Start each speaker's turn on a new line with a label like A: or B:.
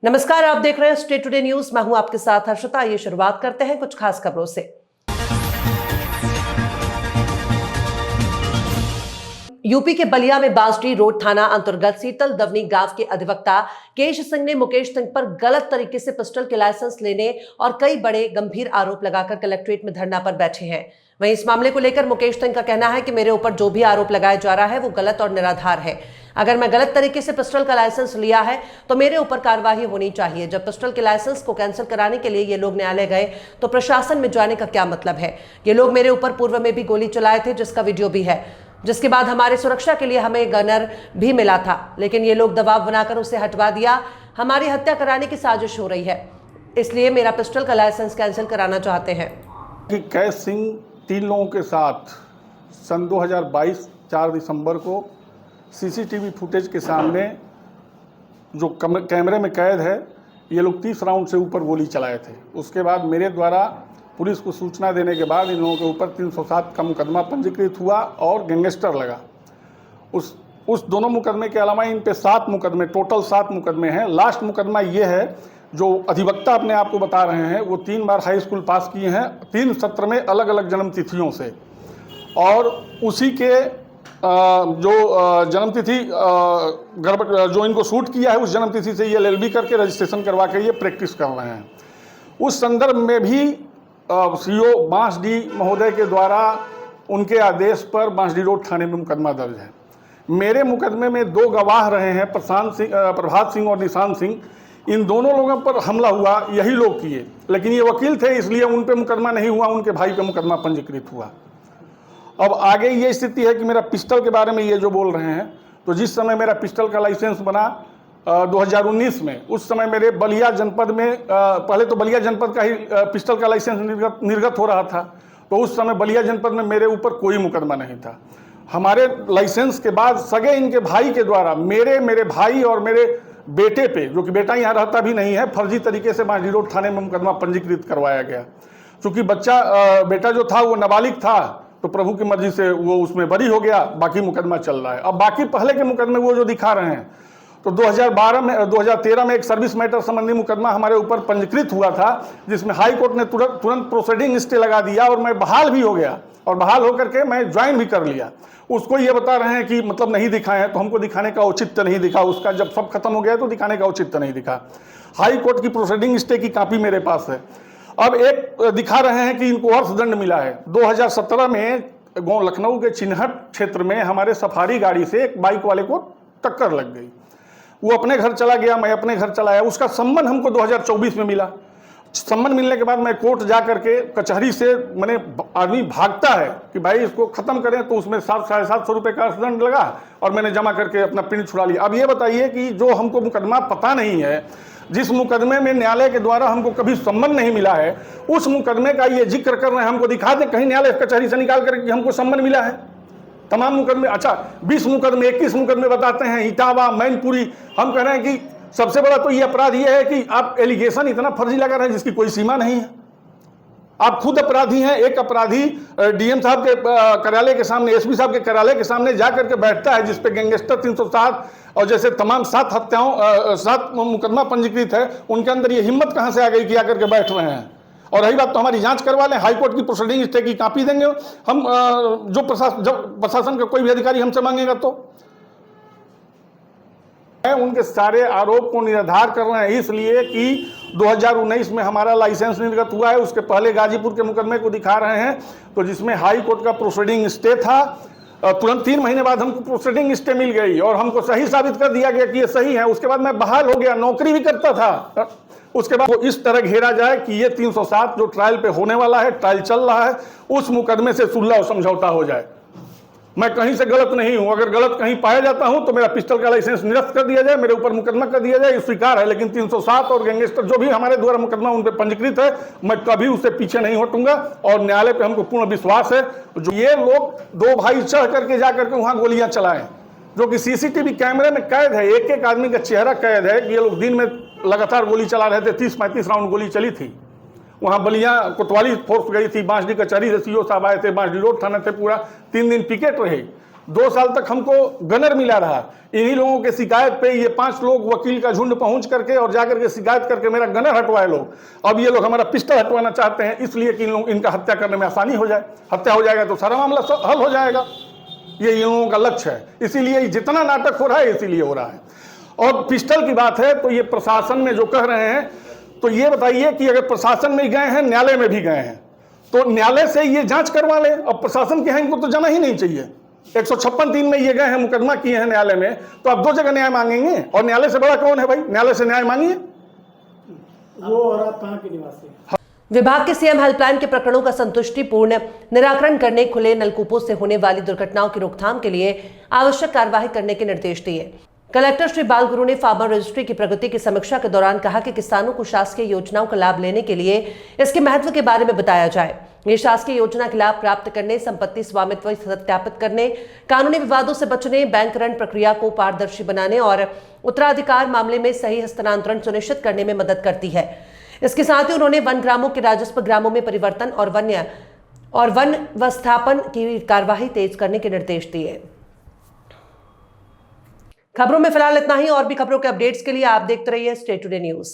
A: नमस्कार, आप देख रहे हैं स्टेट टुडे न्यूज। मैं हूं आपके साथ हर्षिता। ये शुरुआत करते हैं कुछ खास खबरों से। यूपी के बलिया में बांसडीह रोड थाना अंतर्गत सीतल दवनी गांव के अधिवक्ता केश सिंह ने मुकेश सिंह पर गलत तरीके से पिस्टल के लाइसेंस लेने और कई बड़े गंभीर आरोप लगाकर कलेक्ट्रेट में धरना पर बैठे हैं। वहीं इस मामले को लेकर मुकेश सिंह का कहना है कि मेरे ऊपर जो भी आरोप लगाया जा रहा है वो गलत और निराधार है। अगर मैं गलत तरीके से पिस्टल का लाइसेंस लिया है तो मेरे ऊपर कार्रवाई होनी चाहिए। जब पिस्टल के लाइसेंस को कैंसिल कराने के लिए ये लोग न्यायालय गए तो प्रशासन में जाने का क्या मतलब है। ये लोग मेरे ऊपर पूर्व में भी गोली चलाए थे, जिसका वीडियो भी है, जिसके बाद हमारी सुरक्षा के लिए हमें गनर भी मिला था, लेकिन ये लोग दबाव बनाकर उसे हटवा दिया। हमारी हत्या कराने की साजिश हो रही है, इसलिए मेरा पिस्टल का लाइसेंस कैंसिल कराना चाहते हैं।
B: कि कैश सिंह 3 लोगों के साथ सन 2022 4 दिसंबर को सीसीटीवी फुटेज के सामने जो कैमरे में कैद है, ये लोग 30 राउंड से ऊपर गोली चलाए थे। उसके बाद मेरे द्वारा पुलिस को सूचना देने के बाद इन लोगों के ऊपर 307 का मुकदमा पंजीकृत हुआ और गैंगस्टर लगा। उस दोनों मुकदमे के अलावा इन पे 7 मुकदमे, टोटल 7 मुकदमे हैं। लास्ट मुकदमा ये है जो अधिवक्ता अपने आप को बता रहे हैं, वो 3 बार हाई स्कूल पास किए हैं, 3 सत्र में अलग अलग जन्म तिथियों से, और उसी के जो जन्मतिथि गड़बड़ जो इनको शूट किया है उस जन्मतिथि से ये LLB करके रजिस्ट्रेशन करवा के ये प्रैक्टिस कर रहे हैं। उस संदर्भ में भी CO बांसडीह महोदय के द्वारा उनके आदेश पर बांसडीह रोड थाने में मुकदमा दर्ज है। मेरे मुकदमे में 2 गवाह रहे हैं, प्रभात सिंह और निशांत सिंह। इन दोनों लोगों पर हमला हुआ यही लोग किए, लेकिन ये वकील थे इसलिए उन पे मुकदमा नहीं हुआ, उनके भाई पे मुकदमा पंजीकृत हुआ। अब आगे ये स्थिति है कि मेरा पिस्टल के बारे में ये जो बोल रहे हैं, तो जिस समय मेरा पिस्टल का लाइसेंस बना 2019 में, उस समय मेरे बलिया जनपद में पहले तो बलिया जनपद का ही पिस्टल का लाइसेंस निर्गत हो रहा था, तो उस समय बलिया जनपद में मेरे ऊपर कोई मुकदमा नहीं था। हमारे लाइसेंस के बाद सगे इनके भाई के द्वारा मेरे भाई और मेरे बेटे पे, जो कि बेटा यहाँ रहता भी नहीं है, फर्जी तरीके से बांसडीह रोड थाने में मुकदमा पंजीकृत करवाया गया। चूँकि बेटा जो था वो नाबालिग था, तो प्रभु की मर्जी से वो उसमें बरी हो गया, बाकी मुकदमा चल रहा है। अब बाकी पहले के मुकदमे वो जो दिखा रहे हैं, तो 2013 में एक सर्विस मैटर संबंधी मुकदमा हमारे ऊपर पंजीकृत हुआ था, जिसमें हाई कोर्ट ने तुरंत प्रोसीडिंग स्टे लगा दिया और मैं बहाल भी हो गया, और बहाल होकर के मैं ज्वाइन भी कर लिया। उसको ये बता रहे हैं कि मतलब नहीं दिखाए हैं, तो हमको दिखाने का औचित्य नहीं दिखा। उसका जब सब खत्म हो गया तो दिखाने का औचित्य नहीं दिखा। हाई कोर्ट की प्रोसीडिंग स्टे की कॉपी मेरे पास है। अब एक दिखा रहे हैं कि इनको अर्थदंड मिला है। 2017 में लखनऊ के चिन्हट क्षेत्र में हमारे सफारी गाड़ी से एक बाइक वाले को टक्कर लग गई। वो अपने घर चला गया, मैं अपने घर चला आया। उसका सम्मन हमको 2024 में मिला। सम्मन मिलने के बाद मैं कोर्ट जा करके कचहरी से, मैंने आदमी भागता है कि भाई इसको खत्म करें, तो उसमें 700-750 रुपये का अर्थदंड लगा और मैंने जमा करके अपना प्रिंट छुड़ा लिया। अब ये बताइए कि जो हमको मुकदमा पता नहीं है, जिस मुकदमे में न्यायालय के द्वारा हमको कभी सम्मन नहीं मिला है, उस मुकदमे का ये जिक्र कर रहे हैं। हमको दिखा दे कहीं न्यायालय कचहरी से निकाल करके हमको सम्मन मिला है। तमाम मुकदमे, अच्छा 20 मुकदमे 21 मुकदमे बताते हैं, इटावा, मैनपुरी। हम कह रहे हैं कि सबसे बड़ा तो ये अपराध ये है कि आप एलिगेशन इतना फर्जी लगा रहे हैं जिसकी कोई सीमा नहीं है। आप खुद अपराधी हैं। एक अपराधी DM साहब के कार्यालय के सामने, SP साहब के कार्यालय के सामने जा करके बैठता है, जिसपे गैंगस्टर 307 और जैसे तमाम 7 मुकदमा पंजीकृत है, उनके अंदर ये हिम्मत कहां से आ गई कि आकर के बैठ रहे हैं। और रही बात, तो हमारी जांच करवा लें, हाईकोर्ट की प्रोसीडिंग स्टे की कॉपी देंगे हम। जब प्रशासन का कोई भी अधिकारी हमसे मांगेगा तो उनके सारे आरोप को निराधार कर रहे हैं, इसलिए कि 2019 में हमारा लाइसेंस निर्गत हुआ है। उसके पहले गाजीपुर के मुकदमे को दिखा रहे हैं, तो जिसमें हाई कोर्ट का प्रोसीडिंग स्टे था, तुरंत 3 महीने बाद हमको प्रोसीडिंग स्टे मिल गई और हमको सही साबित कर दिया गया कि ये सही है। उसके बाद मैं बहाल हो गया, नौकरी भी करता था। उसके बाद वो इस तरह घेरा जाए कि ये 307 जो ट्रायल पे होने वाला है, ट्रायल चल रहा है, उस मुकदमे से सुलह और समझौता हो जाए। मैं कहीं से गलत नहीं हूं। अगर गलत कहीं पाया जाता हूं तो मेरा पिस्टल का लाइसेंस निरस्त कर दिया जाए, मेरे ऊपर मुकदमा कर दिया जाए, स्वीकार है। लेकिन 307 और गैंगस्टर जो भी हमारे द्वारा मुकदमा उन पर पंजीकृत है, मैं कभी उससे पीछे नहीं हटूंगा और न्यायालय पे हमको पूर्ण विश्वास है। जो ये लोग 2 भाई चढ़ करके जा करके वहां गोलियां चलाएं, जो कि CCTV कैमरे में कैद है, एक आदमी का चेहरा कैद है कि ये लोग दिन में लगातार गोली चला रहे थे। 30-35 राउंड गोली चली थी। वहाँ बलिया कोतवाली फोर्स गई थी, बांसडीह कचहरी से CO साहब आए थे, बांसडीह रोड थाना थे, पूरा 3 दिन पिकेट रहे। 2 साल तक हमको गनर मिला रहा। इन्हीं लोगों के शिकायत पे ये 5 लोग वकील का झुंड पहुंच करके और जाकर के शिकायत करके मेरा गनर हटवाए लोग। अब ये लोग हमारा पिस्टल हटवाना चाहते हैं, इसलिए कि इनका हत्या करने में आसानी हो जाए। हत्या हो जाएगा तो सारा मामला हल हो जाएगा। ये इन लोगों का लक्ष्य है, इसीलिए जितना नाटक हो रहा है इसीलिए हो रहा है। और पिस्टल की बात है तो ये प्रशासन में जो कह रहे हैं, तो ये बताइए कि अगर प्रशासन में गए हैं, न्यायालय में भी गए हैं, तो न्यायालय से ये जांच करवा लें। अब प्रशासन के हैं, इनको तो जाना ही नहीं चाहिए। 156(3) में ये गए हैं, मुकदमा किए हैं न्यायालय में, तो अब 2 जगह न्याय मांगेंगे। और न्यायालय से बड़ा कौन है भाई? न्यायालय से न्याय मांगिए।
C: वो और आप कहाँ के निवासी?
A: विभाग के सीएम हेल्पलाइन के प्रकरणों का संतुष्टिपूर्ण निराकरण करने, खुले नलकूपों से होने वाली दुर्घटनाओं की रोकथाम के लिए आवश्यक कार्यवाही करने के निर्देश दिए। कलेक्टर श्री बालगुरु ने फार्मर रजिस्ट्री की प्रगति की समीक्षा के दौरान कहा कि किसानों को शासकीय योजनाओं का लाभ लेने के लिए इसके महत्व के बारे में बताया जाए। ये शासकीय योजना के लाभ प्राप्त करने, संपत्ति स्वामित्व सत्यापित करने, कानूनी विवादों से बचने, बैंक ऋण प्रक्रिया को पारदर्शी बनाने और उत्तराधिकार मामले में सही हस्तांतरण सुनिश्चित करने में मदद करती है। इसके साथ ही उन्होंने वन ग्रामों के राजस्व ग्रामों में परिवर्तन और वन व्यवस्थापन की कार्यवाही तेज करने के निर्देश दिए। खबरों में फिलहाल इतना ही। और भी खबरों के अपडेट्स के लिए आप देखते रहिए स्टे टुडे न्यूज।